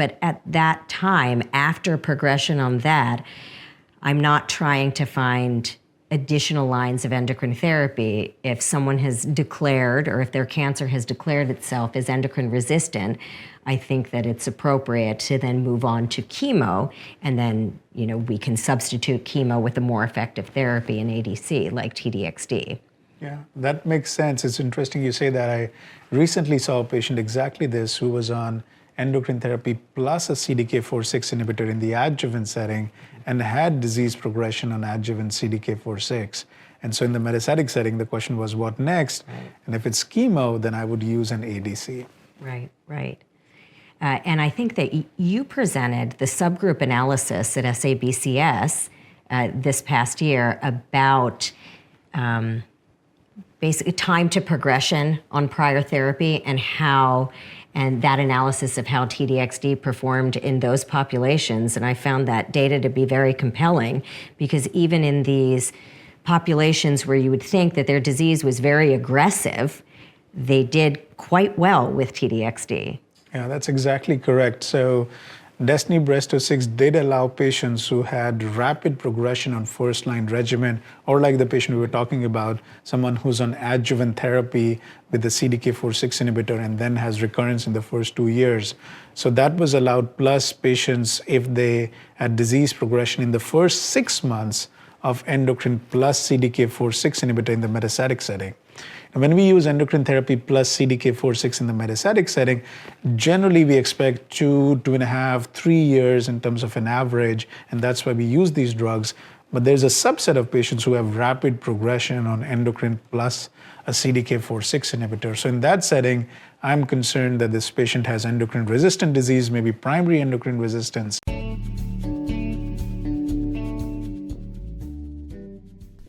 But at that time, after progression on that, I'm not trying to find additional lines of endocrine therapy. If someone has declared, or if their cancer has declared itself as endocrine resistant, I think that it's appropriate to then move on to chemo, and then we can substitute chemo with a more effective therapy in ADC, like TDXD. Yeah, that makes sense. It's interesting you say that. I recently saw a patient exactly this who was on endocrine therapy plus a CDK4/6 inhibitor in the adjuvant setting and had disease progression on adjuvant CDK4/6. And so in the metastatic setting, the question was, what next? Right. And if it's chemo, then I would use an ADC. Right, right. And I think that you presented the subgroup analysis at SABCS this past year about basically time to progression on prior therapy and that analysis of how TDXD performed in those populations. And I found that data to be very compelling, because even in these populations where you would think that their disease was very aggressive, they did quite well with TDXD. Yeah, that's exactly correct. So DESTINY-Breast06 did allow patients who had rapid progression on first-line regimen, or like the patient we were talking about, someone who's on adjuvant therapy with the CDK4/6 inhibitor and then has recurrence in the first 2 years. So that was allowed, plus patients if they had disease progression in the first 6 months of endocrine plus CDK4/6 inhibitor in the metastatic setting. And when we use endocrine therapy plus CDK4/6 in the metastatic setting, generally we expect 2.5, 3 years in terms of an average, and that's why we use these drugs. But there's a subset of patients who have rapid progression on endocrine plus a CDK4/6 inhibitor. So in that setting, I'm concerned that this patient has endocrine resistant disease, maybe primary endocrine resistance.